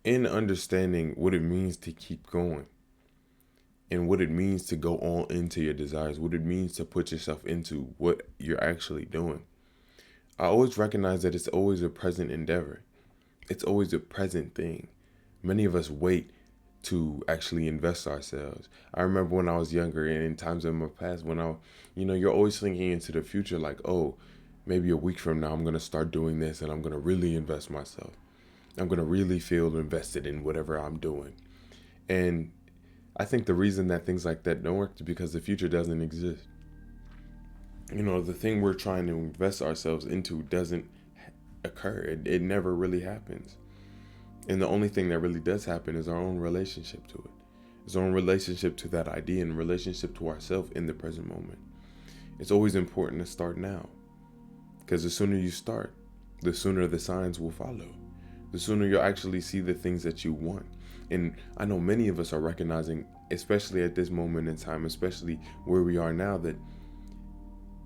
in understanding what it means to keep going and what it means to go all into your desires, what it means to put yourself into what you're actually doing. I always recognize that it's always a present endeavor. It's always a present thing. Many of us wait to actually invest ourselves. I remember when I was younger and in times in my past when you're always thinking into the future like, oh, maybe a week from now I'm going to start doing this and I'm going to really invest myself. I'm going to really feel invested in whatever I'm doing. And I think the reason that things like that don't work is because the future doesn't exist. The thing we're trying to invest ourselves into doesn't occur. It never really happens. And the only thing that really does happen is our own relationship to it. It's our own relationship to that idea and relationship to ourselves in the present moment. It's always important to start now. Because the sooner you start, the sooner the signs will follow. The sooner you'll actually see the things that you want. And I know many of us are recognizing, especially at this moment in time, especially where we are now, that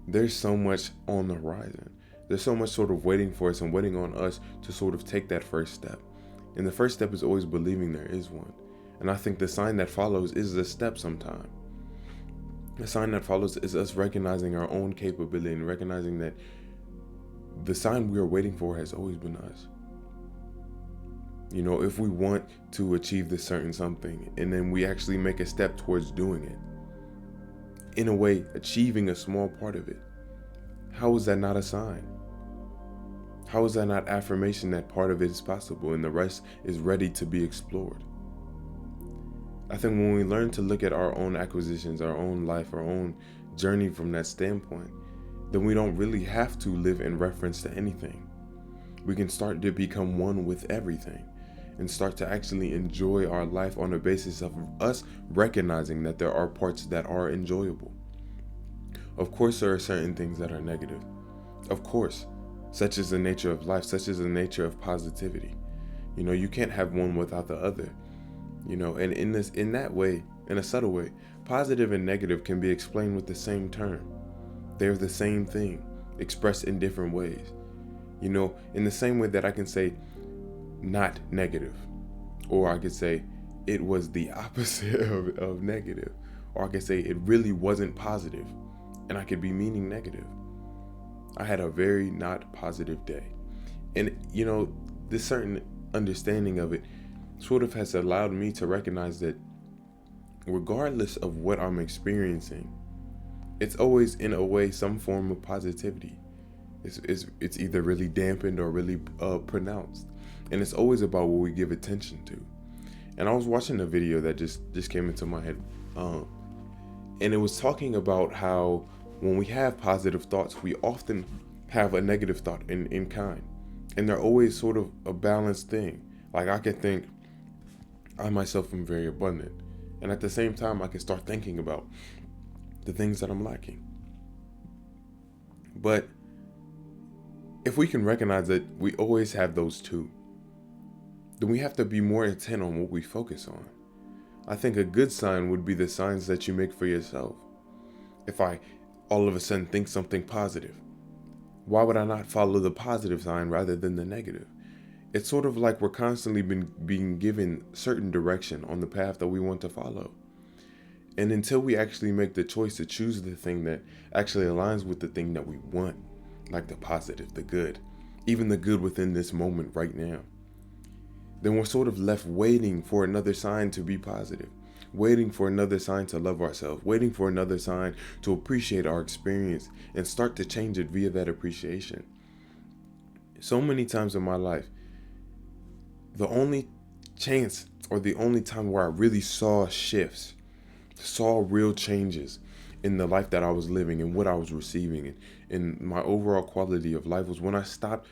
there's so much on the horizon. There's so much sort of waiting for us and waiting on us to sort of take that first step. And the first step is always believing there is one. And I think the sign that follows is the step sometime. The sign that follows is us recognizing our own capability and recognizing that the sign we are waiting for has always been us. If we want to achieve this certain something and then we actually make a step towards doing it, in a way, achieving a small part of it, how is that not a sign? How is that not affirmation that part of it is possible and the rest is ready to be explored? I think when we learn to look at our own acquisitions, our own life, our own journey from that standpoint, then we don't really have to live in reference to anything. We can start to become one with everything and start to actually enjoy our life on the basis of us recognizing that there are parts that are enjoyable. Of course, there are certain things that are negative. Of course. Such is the nature of life, such is the nature of positivity. You can't have one without the other. And in that way, in a subtle way, positive and negative can be explained with the same term. They're the same thing, expressed in different ways. In the same way that I can say not negative, or I could say it was the opposite of negative, or I could say it really wasn't positive, and I could be meaning negative. I had a very not positive day. And, this certain understanding of it sort of has allowed me to recognize that regardless of what I'm experiencing, it's always in a way some form of positivity. It's either really dampened or really pronounced. And it's always about what we give attention to. And I was watching a video that just came into my head. And it was talking about how when we have positive thoughts, we often have a negative thought in kind. And they're always sort of a balanced thing. Like I can think, I myself am very abundant. And at the same time, I can start thinking about the things that I'm lacking. But if we can recognize that we always have those two, then we have to be more intent on what we focus on. I think a good sign would be the signs that you make for yourself. If I all of a sudden think something positive, why would I not follow the positive sign rather than the negative? It's sort of like we're constantly being given certain direction on the path that we want to follow. And until we actually make the choice to choose the thing that actually aligns with the thing that we want, like the positive, the good, even the good within this moment right now, then we're sort of left waiting for another sign to be positive, waiting for another sign to love ourselves, waiting for another sign to appreciate our experience and start to change it via that appreciation. So many times in my life, the only chance or the only time where I really saw shifts, saw real changes in the life that I was living and what I was receiving and my overall quality of life was when I stopped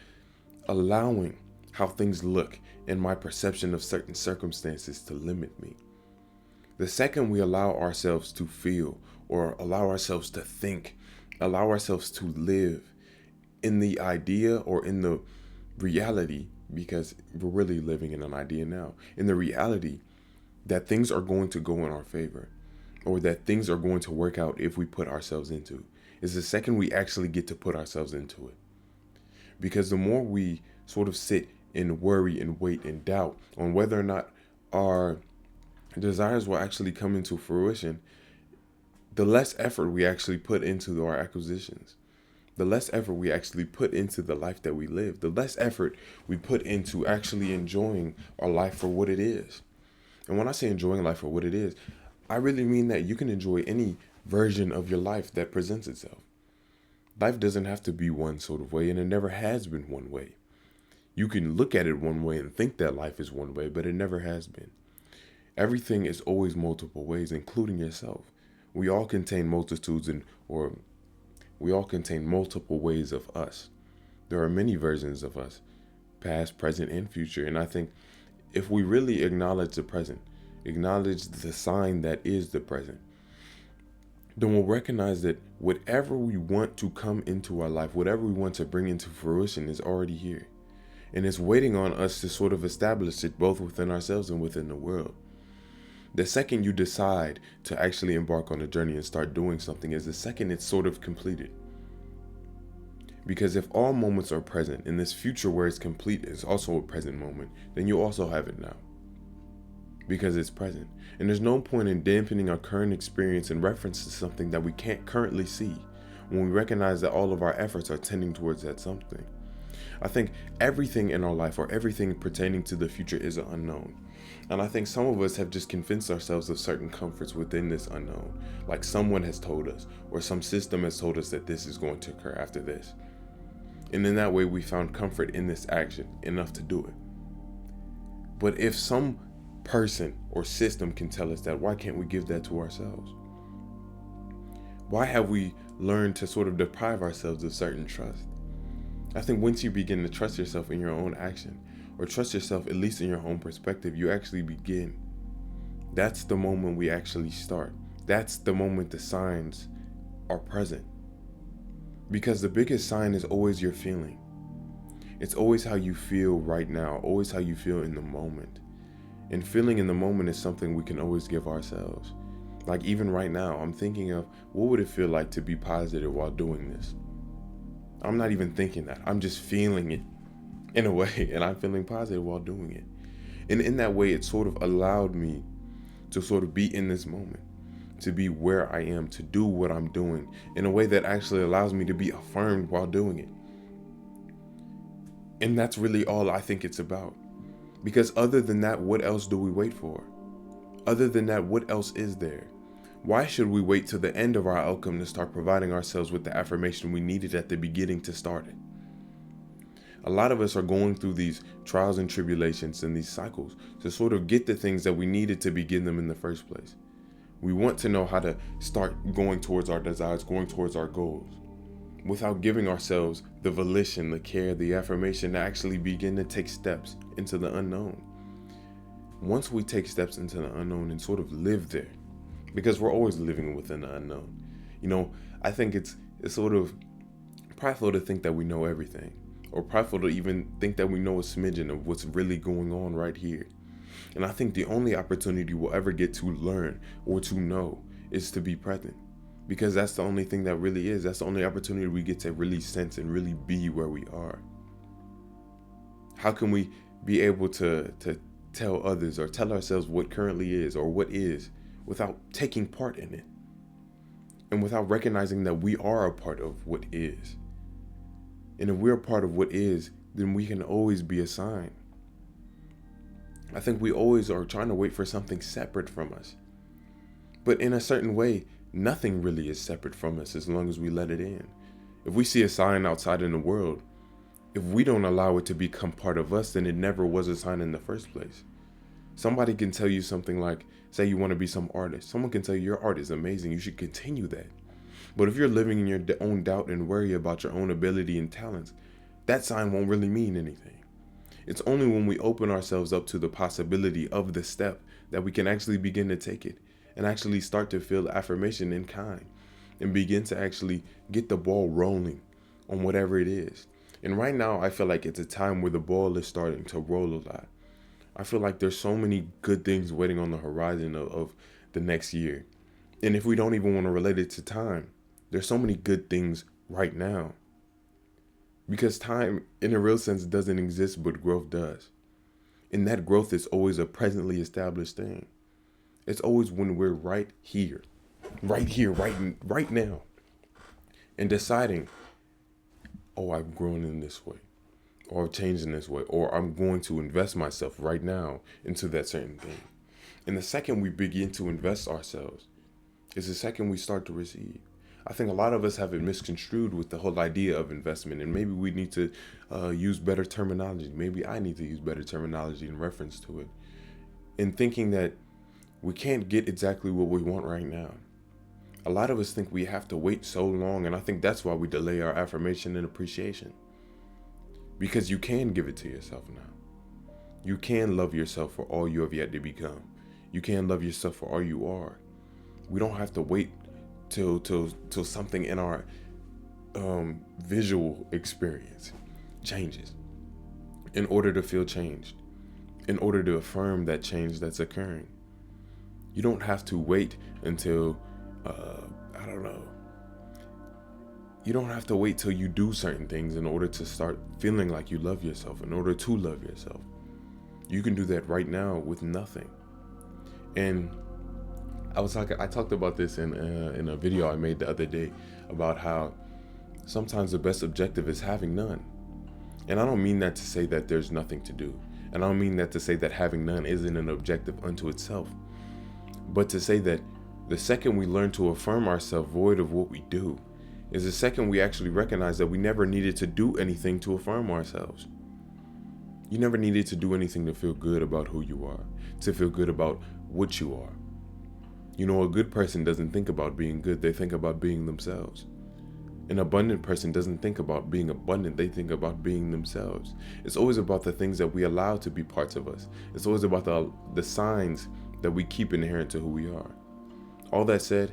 allowing how things look and my perception of certain circumstances to limit me. The second we allow ourselves to feel or allow ourselves to think, allow ourselves to live in the idea or in the reality, because we're really living in an idea now, in the reality that things are going to go in our favor or that things are going to work out if we put ourselves into, is the second we actually get to put ourselves into it. Because the more we sort of sit in worry and weight and doubt on whether or not our desires will actually come into fruition, the less effort we actually put into our acquisitions, the less effort we actually put into the life that we live, the less effort we put into actually enjoying our life for what it is. And when I say enjoying life for what it is, I really mean that you can enjoy any version of your life that presents itself. Life doesn't have to be one sort of way, and it never has been one way. You can look at it one way and think that life is one way, but it never has been. Everything is always multiple ways, including yourself. We all contain multitudes or we all contain multiple ways of us. There are many versions of us, past, present, and future. And I think if we really acknowledge the present, acknowledge the sign that is the present, then we'll recognize that whatever we want to come into our life, whatever we want to bring into fruition is already here. And it's waiting on us to sort of establish it both within ourselves and within the world. The second you decide to actually embark on a journey and start doing something is the second it's sort of completed. Because if all moments are present and this future where it's complete is also a present moment, then you also have it now. Because it's present. And there's no point in dampening our current experience in reference to something that we can't currently see when we recognize that all of our efforts are tending towards that something. I think everything in our life or everything pertaining to the future is an unknown. And I think some of us have just convinced ourselves of certain comforts within this unknown. Like someone has told us or some system has told us that this is going to occur after this. And in that way, we found comfort in this action enough to do it. But if some person or system can tell us that, why can't we give that to ourselves? Why have we learned to sort of deprive ourselves of certain trust? I think once you begin to trust yourself in your own action, or trust yourself at least in your own perspective, you actually begin. That's the moment we actually start. That's the moment the signs are present. Because the biggest sign is always your feeling. It's always how you feel right now, always how you feel in the moment. And feeling in the moment is something we can always give ourselves. Like even right now, I'm thinking of what would it feel like to be positive while doing this? I'm not even thinking that. I'm just feeling it in a way, and I'm feeling positive while doing it. And in that way, it sort of allowed me to sort of be in this moment, to be where I am, to do what I'm doing in a way that actually allows me to be affirmed while doing it. And that's really all I think it's about. Because other than that, what else do we wait for? Other than that, what else is there? Why should we wait till the end of our outcome to start providing ourselves with the affirmation we needed at the beginning to start it? A lot of us are going through these trials and tribulations and these cycles to sort of get the things that we needed to begin them in the first place. We want to know how to start going towards our desires, going towards our goals, without giving ourselves the volition, the care, the affirmation to actually begin to take steps into the unknown. Once we take steps into the unknown and sort of live there, because we're always living within the unknown. I think it's sort of prideful to think that we know everything, or prideful to even think that we know a smidgen of what's really going on right here. And I think the only opportunity we'll ever get to learn or to know is to be present. Because that's the only thing that really is. That's the only opportunity we get to really sense and really be where we are. How can we be able to tell others or tell ourselves what currently is or what is without taking part in it? And without recognizing that we are a part of what is. And if we're a part of what is, then we can always be a sign. I think we always are trying to wait for something separate from us. But in a certain way, nothing really is separate from us as long as we let it in. If we see a sign outside in the world, if we don't allow it to become part of us, then it never was a sign in the first place. Somebody can tell you something like, say you want to be some artist. Someone can tell you your art is amazing. You should continue that. But if you're living in your own doubt and worry about your own ability and talents, that sign won't really mean anything. It's only when we open ourselves up to the possibility of the step that we can actually begin to take it and actually start to feel affirmation in kind and begin to actually get the ball rolling on whatever it is. And right now, I feel like it's a time where the ball is starting to roll a lot. I feel like there's so many good things waiting on the horizon of the next year. And if we don't even want to relate it to time, there's so many good things right now. Because time, in a real sense, doesn't exist, but growth does. And that growth is always a presently established thing. It's always when we're right here, right now, and deciding, oh, I've grown in this way, or I've changed in this way, or I'm going to invest myself right now into that certain thing. And the second we begin to invest ourselves is the second we start to receive. I think a lot of us have it misconstrued with the whole idea of investment, and maybe we need to use better terminology. Maybe I need to use better terminology in reference to it. In thinking that we can't get exactly what we want right now. A lot of us think we have to wait so long, and I think that's why we delay our affirmation and appreciation. Because you can give it to yourself now. You can love yourself for all you have yet to become. You can love yourself for all you are. We don't have to wait till something in our visual experience changes in order to feel changed, in order to affirm that change that's occurring. You don't have to wait until, I don't know, you don't have to wait till you do certain things in order to start feeling like you love yourself, in order to love yourself. You can do that right now with nothing. And I talked about this in a video I made the other day about how sometimes the best objective is having none. And I don't mean that to say that there's nothing to do. And I don't mean that to say that having none isn't an objective unto itself. But to say that the second we learn to affirm ourselves void of what we do is the second we actually recognize that we never needed to do anything to affirm ourselves. You never needed to do anything to feel good about who you are, to feel good about what you are. You know, a good person doesn't think about being good, they think about being themselves. An abundant person doesn't think about being abundant, they think about being themselves. It's always about the things that we allow to be parts of us. It's always about the signs that we keep inherent to who we are. All that said,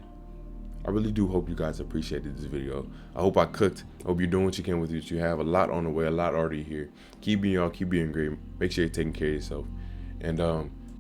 I really do hope you guys appreciated this video. I hope I cooked. I hope you're doing what you can with what you have. A lot on the way, a lot already here. Keep being y'all, keep being great. Make sure you're taking care of yourself. And